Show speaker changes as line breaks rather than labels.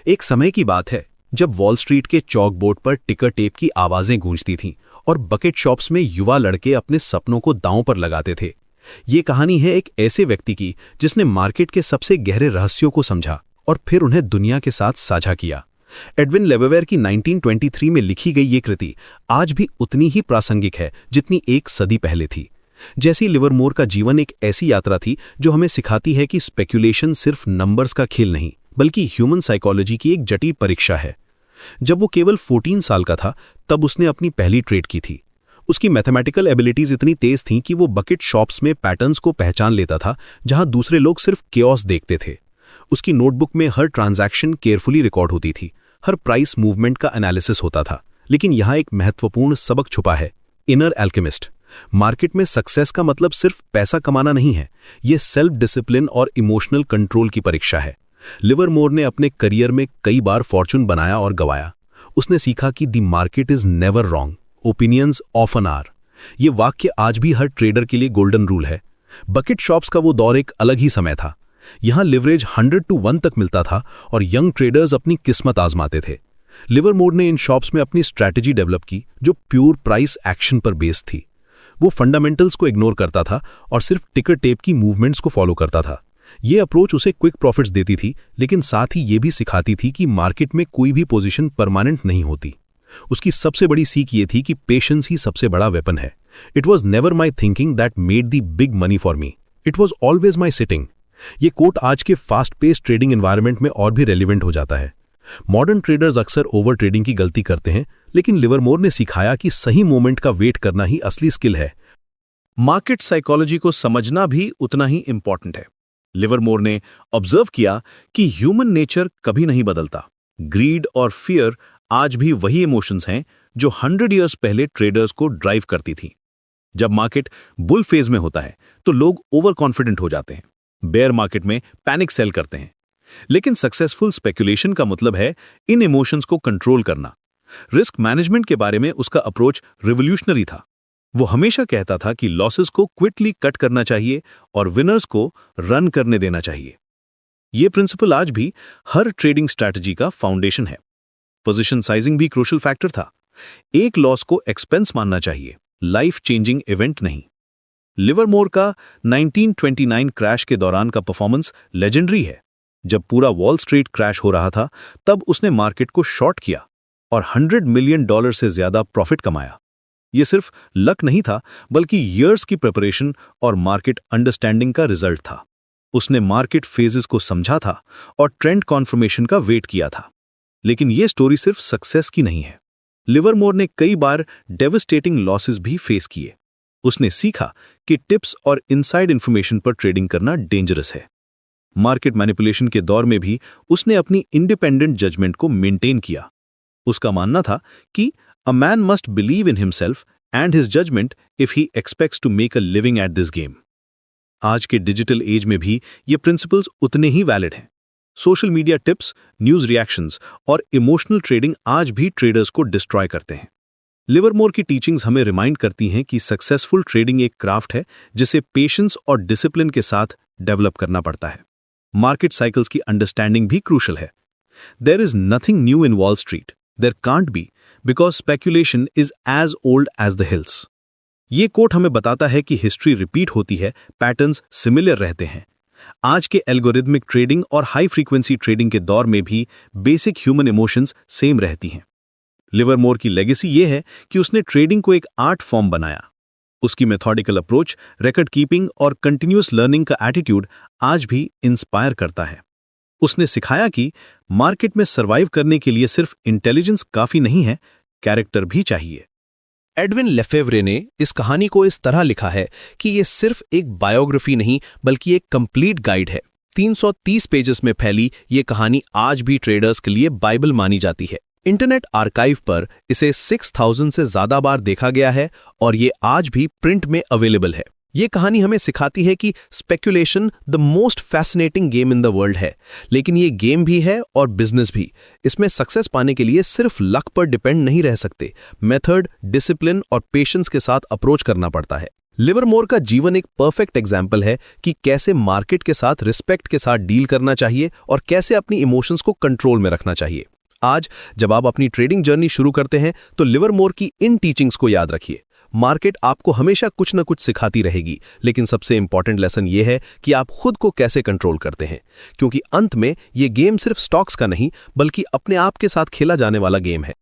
एक समय की बात है जब वॉल स्ट्रीट के चौक बोर्ड पर टिकर टेप की आवाजें गूंजती थीं और बकेट शॉप्स में युवा लड़के अपने सपनों को दांव पर लगाते थे। ये कहानी है एक ऐसे व्यक्ति की जिसने मार्केट के सबसे गहरे रहस्यों को समझा और फिर उन्हें दुनिया के साथ साझा किया। एडविन लेबेवेयर की 1923 में लिखी गई ये कृति आज भी उतनी ही प्रासंगिक है जितनी एक सदी पहले थी। जैसी लिवरमोर का जीवन एक ऐसी यात्रा थी जो हमें सिखाती है कि स्पेक्यूलेशन सिर्फ नंबर्स का खेल नहीं बल्कि ह्यूमन साइकोलॉजी की एक जटिल परीक्षा है। जब वो केवल 14 साल का था तब उसने अपनी पहली ट्रेड की थी। उसकी मैथमेटिकल एबिलिटीज इतनी तेज थीं कि वो बकेट शॉप्स में पैटर्न्स को पहचान लेता था जहां दूसरे लोग सिर्फ केओस देखते थे। उसकी नोटबुक में हर ट्रांजैक्शन केयरफुली रिकॉर्ड होती थी, हर प्राइस मूवमेंट का एनालिसिस होता था। लेकिन यहाँ एक महत्वपूर्ण सबक छुपा है, इनर एल्केमिस्ट। मार्केट में सक्सेस का मतलब सिर्फ पैसा कमाना नहीं है, ये सेल्फ डिसिप्लिन और इमोशनल कंट्रोल की परीक्षा है। लिवरमोर ने अपने करियर में कई बार फॉर्चून बनाया और गवाया। उसने सीखा कि the market is never wrong, opinions often are. ये वाक्य आज भी हर ट्रेडर के लिए गोल्डन रूल है। बकेट शॉप्स का वो दौर एक अलग ही समय था। यहाँ लिवरेज 100 to 1 तक मिलता था और यंग ट्रेडर्स अपनी किस्मत आजमाते थे। लिवरमोर ने इन शॉप्स में अपनी स्ट्रैटेजी डेवलप की जो प्योर प्राइस एक्शन पर बेस्ड थी। वो फंडामेंटल्स को इग्नोर करता था और सिर्फ टिकर टेप की मूवमेंट्स को फॉलो करता था। ये अप्रोच उसे क्विक प्रॉफिट्स देती थी, लेकिन साथ ही ये भी सिखाती थी कि मार्केट में कोई भी पोजीशन परमानेंट नहीं होती। उसकी सबसे बड़ी सीख ये थी कि पेशेंस ही सबसे बड़ा वेपन है। It was never my thinking that made the big money for me, it was always my sitting. ये कोट आज के फास्ट पेस ट्रेडिंग एनवायरनमेंट में और भी रेलिवेंट हो जाता है। मॉडर्न ट्रेडर्स अक्सर ओवर ट्रेडिंग की गलती करते हैं, लेकिन लिवरमोर ने सिखाया कि सही मोमेंट का वेट करना ही असली स्किल है। मार्केट साइकोलॉजी को समझना भी उतना ही इंपॉर्टेंट है। लिवरमोर ने ऑब्जर्व किया कि ह्यूमन नेचर कभी नहीं बदलता। ग्रीड और फियर आज भी वही इमोशंस हैं जो 100 ईयर्स पहले ट्रेडर्स को ड्राइव करती थी। जब मार्केट बुल फेज में होता है तो लोग ओवर कॉन्फिडेंट हो जाते हैं, बेयर मार्केट में पैनिक सेल करते हैं। लेकिन सक्सेसफुल स्पेक्यूलेशन का मतलब है इन इमोशंस को कंट्रोल करना। रिस्क मैनेजमेंट के बारे में उसका अप्रोच रिवोल्यूशनरी था। वो हमेशा कहता था कि लॉसेस को क्विकली कट करना चाहिए और विनर्स को रन करने देना चाहिए। ये प्रिंसिपल आज भी हर ट्रेडिंग स्ट्रैटेजी का फाउंडेशन है। पोजीशन साइजिंग भी क्रूशियल फैक्टर था। एक लॉस को एक्सपेंस मानना चाहिए, लाइफ चेंजिंग इवेंट नहीं। लिवरमोर का 1929 क्रैश के दौरान का परफॉर्मेंस लेजेंडरी है। जब पूरा वॉल स्ट्रीट क्रैश हो रहा था तब उसने मार्केट को शॉर्ट किया और $100 मिलियन से ज्यादा प्रॉफिट कमाया। ये सिर्फ लक नहीं था बल्कि ईयर्स की प्रिपरेशन और मार्केट अंडरस्टैंडिंग का रिजल्ट था। उसने मार्केट फेजेस को समझा था और ट्रेंड कॉन्फर्मेशन का वेट किया था। लेकिन ये स्टोरी सिर्फ सक्सेस की नहीं है। लिवरमोर ने कई बार डेविस्टेटिंग लॉसेस भी फेस किए। उसने सीखा कि टिप्स और इनसाइड इंफॉर्मेशन पर ट्रेडिंग करना डेंजरस है। मार्केट मैनिपुलेशन के दौर में भी उसने अपनी इंडिपेंडेंट जजमेंट को मेंटेन किया। उसका मानना था कि a man must believe in himself and his judgment if he expects to make a living at this game. आज के डिजिटल एज में भी ये प्रिंसिपल्स उतने ही वैलिड हैं। Social media tips, news reactions और इमोशनल ट्रेडिंग आज भी ट्रेडर्स को डिस्ट्रॉय करते हैं। लिवरमोर की टीचिंग्स हमें रिमाइंड करती हैं कि सक्सेसफुल ट्रेडिंग एक क्राफ्ट है जिसे पेशेंस और डिसिप्लिन के साथ डेवलप करना पड़ता है। मार्केट साइकिल्स की अंडरस्टैंडिंग भी क्रूशल है। There is nothing new in Wall Street, there can't be, because speculation is as old as the hills. ये कोट हमें बताता है कि हिस्ट्री रिपीट होती है, पैटर्न्स सिमिलर रहते हैं। आज के एल्गोरिथमिक ट्रेडिंग और हाई फ्रीक्वेंसी ट्रेडिंग के दौर में भी बेसिक ह्यूमन इमोशंस सेम रहती हैं। लिवरमोर की लेगेसी ये है कि उसने ट्रेडिंग को एक आर्ट फॉर्म बनाया। उसकी मेथोडिकल अप्रोच, रिकॉर्ड कीपिंग और कंटिन्यूअस लर्निंग का एटीट्यूड आज भी इंस्पायर करता है। उसने सिखाया कि मार्केट में सर्वाइव करने के लिए सिर्फ इंटेलिजेंस काफी नहीं है, कैरेक्टर भी चाहिए।
एडविन लेफेवरे ने इस कहानी को इस तरह लिखा है कि ये सिर्फ एक बायोग्राफी नहीं बल्कि एक कंप्लीट गाइड है। 330 पेजेस में फैली ये कहानी आज भी ट्रेडर्स के लिए बाइबल मानी जाती है। इंटरनेट आर्काइव पर इसे 6000 से ज्यादा बार देखा गया है और ये आज भी प्रिंट में अवेलेबल है। ये कहानी हमें सिखाती है कि speculation the most fascinating game in the world है, लेकिन ये गेम भी है और बिजनेस भी। इसमें सक्सेस पाने के लिए सिर्फ लक पर डिपेंड नहीं रह सकते, मेथड, डिसिप्लिन और पेशेंस के साथ अप्रोच करना पड़ता है। लिवरमोर का जीवन एक परफेक्ट एग्जाम्पल है कि कैसे मार्केट के साथ रिस्पेक्ट के साथ डील करना चाहिए और कैसे अपनी इमोशंस को कंट्रोल में रखना चाहिए। आज जब आप अपनी ट्रेडिंग जर्नी शुरू करते हैं तो लिवरमोर की इन टीचिंग्स को याद रखिए। मार्केट आपको हमेशा कुछ न कुछ सिखाती रहेगी, लेकिन सबसे इंपॉर्टेंट लेसन ये है कि आप खुद को कैसे कंट्रोल करते हैं, क्योंकि अंत में ये गेम सिर्फ स्टॉक्स का नहीं बल्कि अपने आप के साथ खेला जाने वाला गेम है।